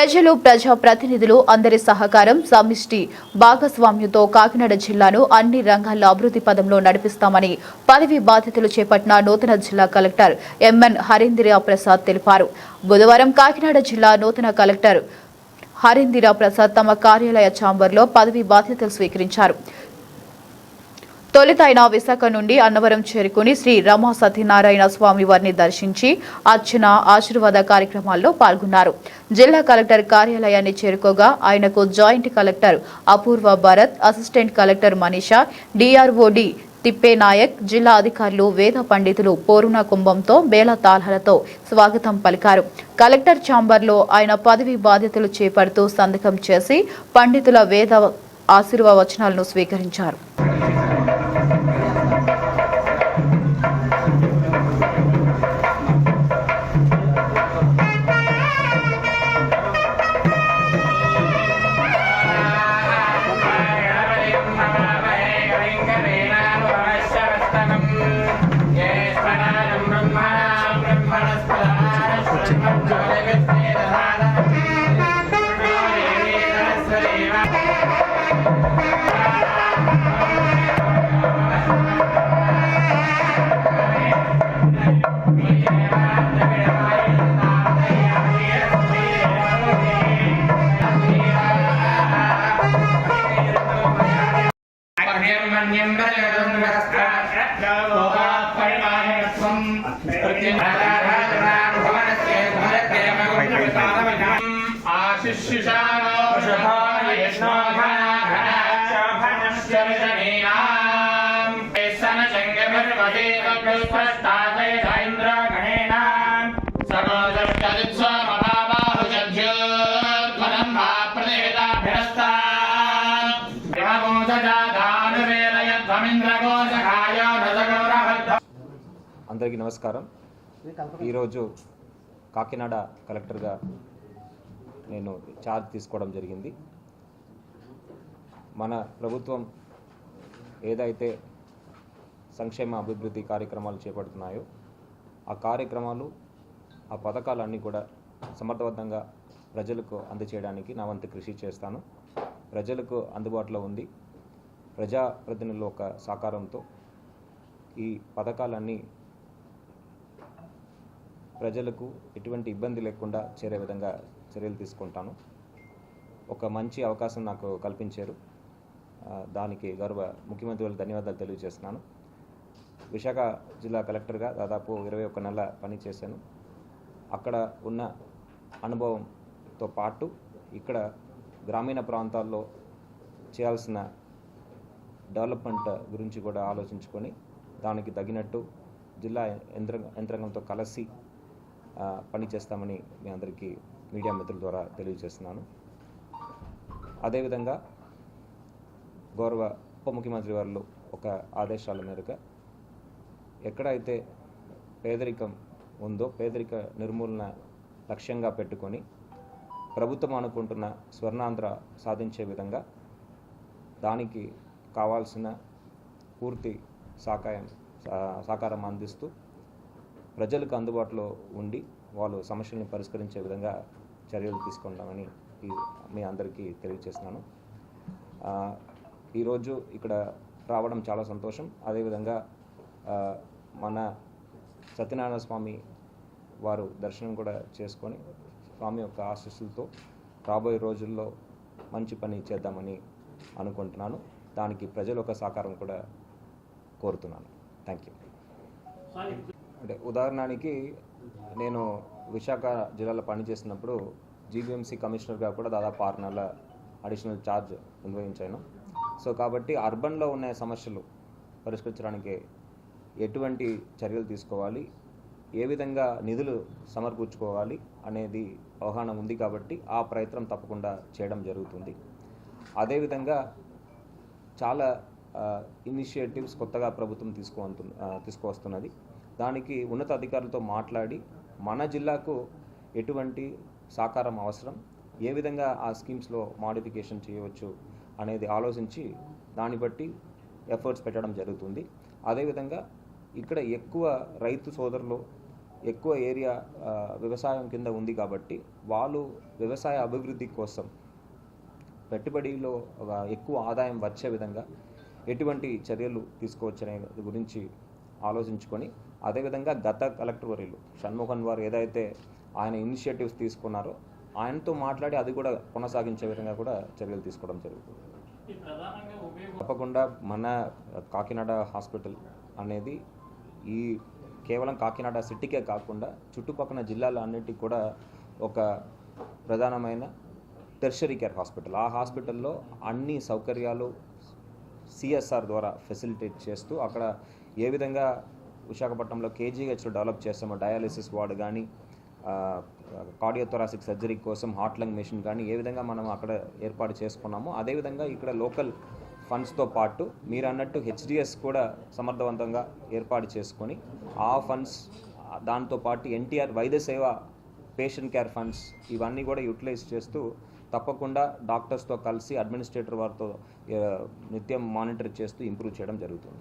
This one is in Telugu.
ప్రజలు ప్రజాప్రతినిధులు అందరి సహకారం సమిష్టి భాగస్వామ్యంతో కాకినాడ జిల్లాను అన్ని రంగాల్లో అభివృద్ధి పదంలో నడిపిస్తామని పదవి బాధ్యతలు చేపట్టిన నూతన జిల్లా కలెక్టర్ ఎంఎన్ హరీంద్ర ప్రసాద్ తెలిపారు. బుధవారం కాకినాడ జిల్లా నూతన కలెక్టర్ హరీంద్ర ప్రసాద్ తమ కార్యాలయ ఛాంబర్లో పదవి బాధ్యతలు స్వీకరించారు. తొలుత ఆయన విశాఖ నుండి అన్నవరం చేరుకుని శ్రీ రమా సత్యనారాయణ స్వామి వారిని దర్శించి అర్చన ఆశీర్వాద కార్యక్రమాల్లో పాల్గొన్నారు. జిల్లా కలెక్టర్ కార్యాలయాన్ని చేరుకోగా ఆయనకు జాయింట్ కలెక్టర్ అపూర్వ భరత్, అసిస్టెంట్ కలెక్టర్ మనీషా, డిఆర్ఓడి తిప్పేనాయక్, జిల్లా అధికారులు, వేద పండితులు పూర్ణ కుంభంతో బేల తాళాలతో స్వాగతం పలికారు. కలెక్టర్ ఛాంబర్లో ఆయన పదవి బాధ్యతలు చేపడుతూ సంతకం చేసి పండితుల వేద ఆశీర్వచనాలను స్వీకరించారు. అందరికీ నమస్కారం. ఈరోజు కాకినాడ కలెక్టర్గా నేను ఛార్జ్ తీసుకోవడం జరిగింది. మన ప్రభుత్వం ఏదైతే సంక్షేమ అభివృద్ధి కార్యక్రమాలు చేపడుతున్నాయో ఆ కార్యక్రమాలు, ఆ పథకాలన్నీ కూడా సమర్థవంతంగా ప్రజలకు అందజేయడానికి నా వంతు కృషి చేస్తాను. ప్రజలకు అందుబాటులో ఉంది. ప్రజాప్రతినిధుల ఒక సహకారంతో ఈ పథకాలన్నీ ప్రజలకు ఎటువంటి ఇబ్బంది లేకుండా చేరే విధంగా చర్యలు తీసుకుంటాను. ఒక మంచి అవకాశం నాకు కల్పించారు. దానికి గౌరవ ముఖ్యమంత్రి వాళ్ళకి ధన్యవాదాలు తెలియజేస్తున్నాను. విశాఖ జిల్లా కలెక్టర్గా దాదాపు 21 నెలల పనిచేశాను. అక్కడ ఉన్న అనుభవంతో పాటు ఇక్కడ గ్రామీణ ప్రాంతాల్లో చేయాల్సిన డెవలప్మెంట్ గురించి కూడా ఆలోచించుకొని దానికి తగినట్టు జిల్లా యంత్రాంగంతో కలిసి పనిచేస్తామని మీ అందరికీ మీడియా మిత్రుల ద్వారా తెలియజేస్తున్నాను. అదేవిధంగా గౌరవ ఉప ముఖ్యమంత్రి వారు ఒక ఆదేశాల మేరకు ఎక్కడైతే పేదరికం ఉందో పేదరిక నిర్మూలన లక్ష్యంగా పెట్టుకొని ప్రభుత్వం అనుకుంటున్న స్వర్ణాంధ్ర సాధించే విధంగా దానికి కావాల్సిన పూర్తి సహకారం అందిస్తూ ప్రజలకు అందుబాటులో ఉండి వాళ్ళు సమస్యలను పరిష్కరించే విధంగా చర్యలు తీసుకుంటామని మీ అందరికీ తెలియజేస్తున్నాను. ఈరోజు ఇక్కడ రావడం చాలా సంతోషం. అదేవిధంగా మన సత్యనారాయణ స్వామి వారు దర్శనం కూడా చేసుకొని స్వామి యొక్క ఆశీస్సులతో రాబోయే రోజుల్లో మంచి పని చేద్దామని అనుకుంటున్నాను. దానికి ప్రజల యొక్క సహకారం కూడా కోరుతున్నాను. Thank you. అంటే ఉదాహరణకి నేను విశాఖ జిల్లాలో పనిచేసినప్పుడు జీబీఎంసీ కమిషనర్గా కూడా దాదాపు 6 నెలల అడిషనల్ ఛార్జ్ నిర్వహించాను. సో కాబట్టి అర్బన్లో ఉన్న సమస్యలు పరిష్కరించడానికి ఎటువంటి చర్యలు తీసుకోవాలి, ఏ విధంగా నిధులు సమకూర్చుకోవాలి అనేది అవగాహన ఉంది కాబట్టి ఆ ప్రయత్నం తప్పకుండా చేయడం జరుగుతుంది. అదేవిధంగా చాలా ఇనిషియేటివ్స్ కొత్తగా ప్రభుత్వం తీసుకువస్తున్నది. దానికి ఉన్నత అధికారులతో మాట్లాడి మన జిల్లాకు ఎటువంటి సహకారం అవసరం, ఏ విధంగా ఆ స్కీమ్స్లో మాడిఫికేషన్ చేయవచ్చు అనేది ఆలోచించి దాన్ని బట్టి ఎఫర్ట్స్ పెట్టడం జరుగుతుంది. అదేవిధంగా ఇక్కడ ఎక్కువ రైతు సోదరులు ఎక్కువ ఏరియా వ్యవసాయం కింద ఉంది కాబట్టి వాళ్ళు వ్యవసాయ అభివృద్ధి కోసం పెట్టుబడిలో ఎక్కువ ఆదాయం వచ్చే విధంగా ఎటువంటి చర్యలు తీసుకోవచ్చనే గురించి ఆలోచించుకొని, అదేవిధంగా గత కలెక్టర్ వర్యులు షణ్ముఖన్ వారు ఏదైతే ఆయన ఇనిషియేటివ్స్ తీసుకున్నారో ఆయనతో మాట్లాడి అది కూడా కొనసాగించే విధంగా కూడా చర్యలు తీసుకోవడం జరుగుతుంది. తప్పకుండా మన కాకినాడ హాస్పిటల్ అనేది ఈ కేవలం కాకినాడ సిటీకే కాకుండా చుట్టుపక్కల జిల్లాల అన్నిటికీ కూడా ఒక ప్రధానమైన టెర్షరీ కేర్ హాస్పిటల్. ఆ హాస్పిటల్లో అన్ని సౌకర్యాలు సిఎస్ఆర్ ద్వారా ఫెసిలిటేట్ చేస్తూ అక్కడ ఏ విధంగా విశాఖపట్నంలో కేజీహెచ్లో డెవలప్ చేస్తామో డయాలిసిస్ వార్డు కానీ, కార్డియోథొరాసిక్ సర్జరీ కోసం హార్ట్ లంగ్ మెషిన్ కానీ ఏ విధంగా మనం అక్కడ ఏర్పాటు చేసుకున్నామో అదేవిధంగా ఇక్కడ లోకల్ ఫండ్స్తో పాటు మీరు అన్నట్టు హెచ్డిఎస్ కూడా సమర్థవంతంగా ఏర్పాటు చేసుకొని ఆ ఫండ్స్ దాంతోపాటు ఎన్టీఆర్ వైద్య సేవ పేషెంట్ కేర్ ఫండ్స్ ఇవన్నీ కూడా యూటిలైజ్ చేస్తూ తప్పకుండా డాక్టర్స్తో కలిసి అడ్మినిస్ట్రేటర్ వారితో నిత్యం మానిటర్ చేస్తూ ఇంప్రూవ్ చేయడం జరుగుతుంది.